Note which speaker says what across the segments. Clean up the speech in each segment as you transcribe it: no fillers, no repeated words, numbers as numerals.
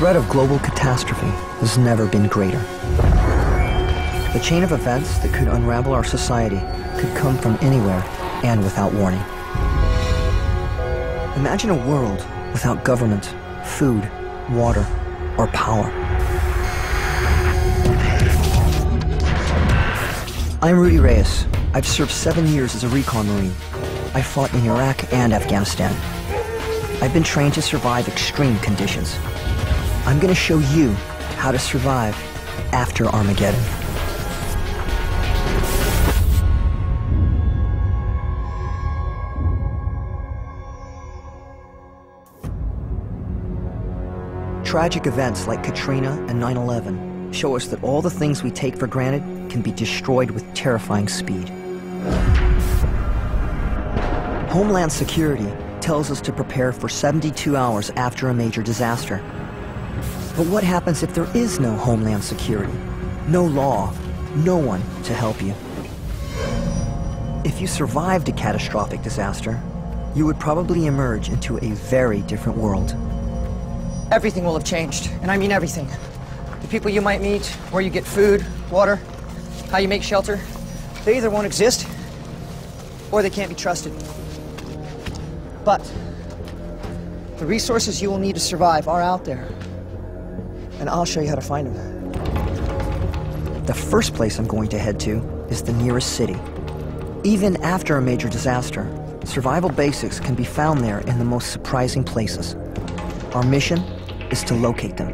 Speaker 1: threat of global catastrophe has never been greater. The chain of events that could unravel our society could come from anywhere and without warning. Imagine a world without government, food, water, or power. I'm Rudy Reyes. I've served 7 years as a recon Marine. I fought in Iraq and Afghanistan. I've been trained to survive extreme conditions. I'm going to show you how to survive after Armageddon. Tragic events like Katrina and 9/11 show us that all the things we take for granted can be destroyed with terrifying speed. Homeland Security tells us to prepare for 72 hours after a major disaster. But what happens if there is no Homeland Security? No law, no one to help you. If you survived a catastrophic disaster, you would probably emerge into a very different world.
Speaker 2: Everything will have changed, and I mean everything. The people you might meet, where you get food, water, how you make shelter, they either won't exist, or they can't be trusted. But the resources you will need to survive are out there, and I'll show you how to find them.
Speaker 1: The first place I'm going to head to is the nearest city. Even after a major disaster, survival basics can be found there in the most surprising places. Our mission is to locate them.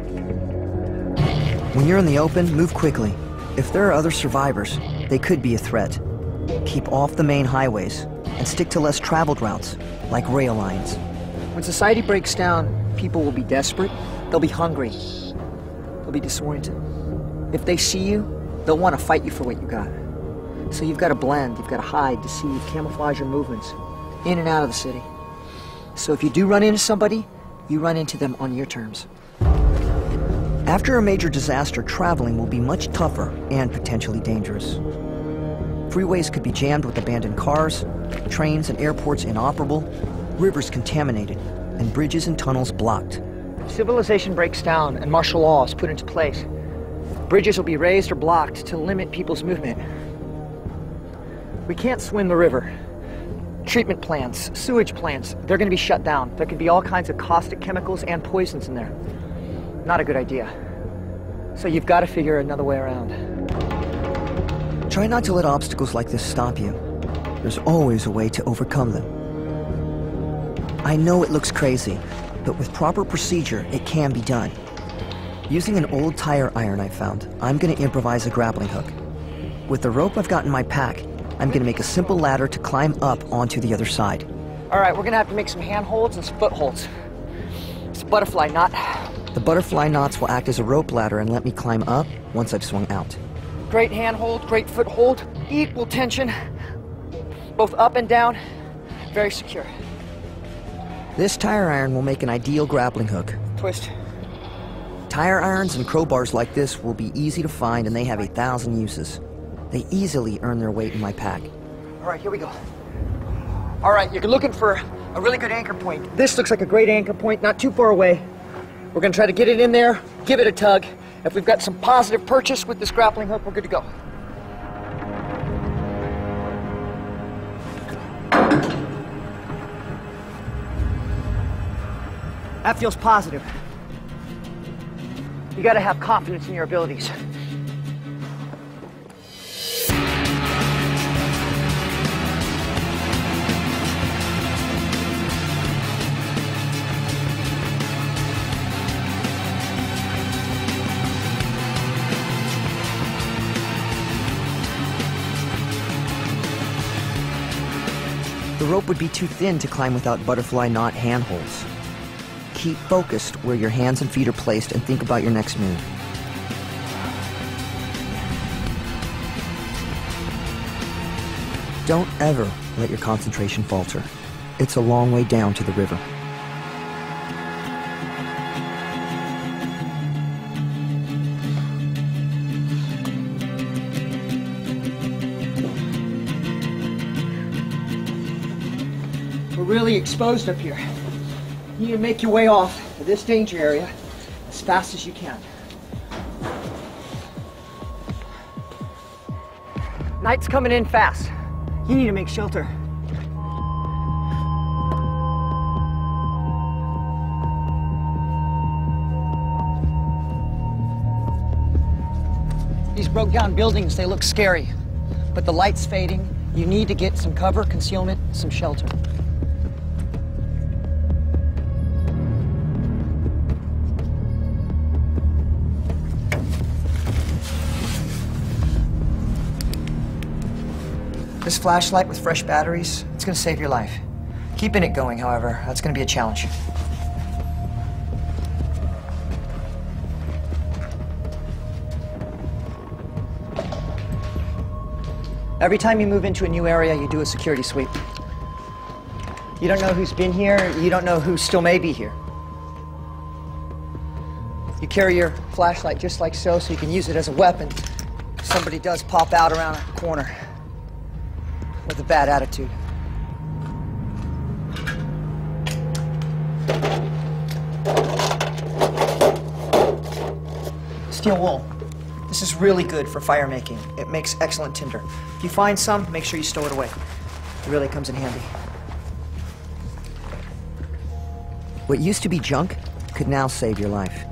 Speaker 1: When you're in the open, move quickly. If there are other survivors, they could be a threat. Keep off the main highways and stick to less traveled routes, like rail lines.
Speaker 2: When society breaks down, people will be desperate, they'll be hungry, they'll be disoriented. If they see you, they'll want to fight you for what you got. So you've got to blend, you've got to hide, deceive, camouflage your movements, in and out of the city. So if you do run into somebody, you run into them on your terms.
Speaker 1: After a major disaster, traveling will be much tougher and potentially dangerous. Freeways could be jammed with abandoned cars, trains and airports inoperable, rivers contaminated, and bridges and tunnels blocked.
Speaker 2: If civilization breaks down and martial law is put into place, bridges will be raised or blocked to limit people's movement. We can't swim the river. Treatment plants, sewage plants, they're going to be shut down. There could be all kinds of caustic chemicals and poisons in there. Not a good idea. So you've got to figure another way around.
Speaker 1: Try not to let obstacles like this stop you. There's always a way to overcome them. I know it looks crazy, but with proper procedure, it can be done. Using an old tire iron I found, I'm going to improvise a grappling hook. With the rope I've got in my pack, I'm going to make a simple ladder to climb up onto the other side.
Speaker 2: All right, we're going to have to make some handholds and some footholds. It's a butterfly knot.
Speaker 1: The butterfly knots will act as a rope ladder and let me climb up once I've swung out.
Speaker 2: Great handhold, great foothold, equal tension, both up and down, very secure.
Speaker 1: This tire iron will make an ideal grappling hook.
Speaker 2: Twist.
Speaker 1: Tire irons and crowbars like this will be easy to find, and they have 1,000 uses. They easily earn their weight in my pack.
Speaker 2: All right, here we go. All right, you're looking for a really good anchor point. This looks like a great anchor point, not too far away. We're gonna try to get it in there, give it a tug. If we've got some positive purchase with this grappling hook, we're good to go. That feels positive. You gotta have confidence in your abilities.
Speaker 1: The rope would be too thin to climb without butterfly knot handholds. Keep focused where your hands and feet are placed and think about your next move. Don't ever let your concentration falter. It's a long way down to the river. We're really exposed up here. You need to make your way off to this danger area as
Speaker 2: fast as you can. Night's coming in fast. You need to make shelter. These broke down buildings, they look scary, but the light's fading. You need to get some cover, concealment, some shelter. This flashlight with fresh batteries, it's gonna save your life. Keeping it going, however, that's gonna be a challenge. Every time you move into a new area, you do a security sweep. You don't know who's been here, you don't know who still may be here. You carry your flashlight just like so you can use it as a weapon if somebody does pop out around a corner with a bad attitude. Steel wool. This is really good for fire making. It makes excellent tinder. If you find some, make sure you stow it away. It really comes in handy.
Speaker 1: What used to be junk could now save your life.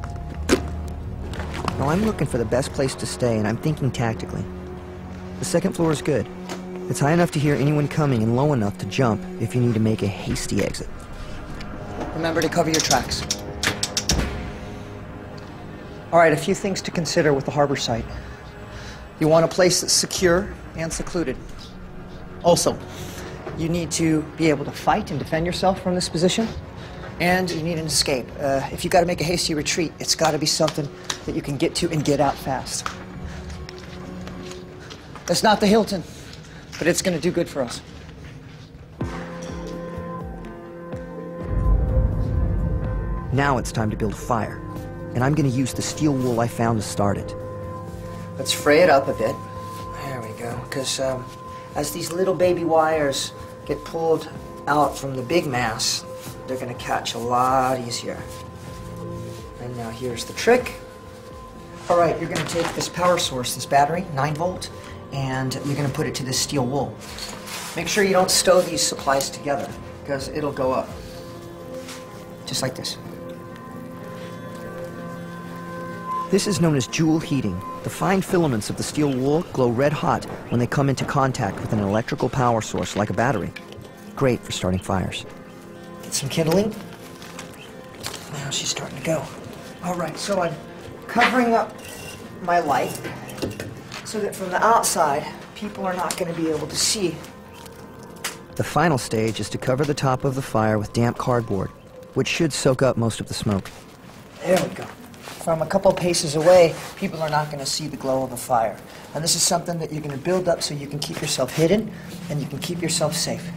Speaker 1: Now I'm looking for the best place to stay, and I'm thinking tactically. The second floor is good. It's high enough to hear anyone coming and low enough to jump if you need to make a hasty exit.
Speaker 2: Remember to cover your tracks. All right, a few things to consider with the harbor site. You want a place that's secure and secluded. Also, you need to be able to fight and defend yourself from this position, and you need an escape. If you got to make a hasty retreat, it's got to be something that you can get to and get out fast. It's not the Hilton, but it's going to do good for us.
Speaker 1: Now it's time to build a fire, and I'm going to use the steel wool I found to start it.
Speaker 2: Let's fray it up a bit. There we go, because as these little baby wires get pulled out from the big mass, they're going to catch a lot easier. And now here's the trick. All right, you're going to take this power source, this battery, 9 volt, and you're going to put it to this steel wool. Make sure you don't stow these supplies together, because it'll go up. Just like this.
Speaker 1: This is known as joule heating. The fine filaments of the steel wool glow red hot when they come into contact with an electrical power source like a battery. Great for starting fires.
Speaker 2: Get some kindling. Now she's starting to go. All right, so I'm covering up my light so that from the outside, people are not going to be able to see.
Speaker 1: The final stage is to cover the top of the fire with damp cardboard, which should soak up most of the smoke.
Speaker 2: There we go. From a couple paces away, people are not going to see the glow of a fire. And this is something that you're going to build up so you can keep yourself hidden and you can keep yourself safe.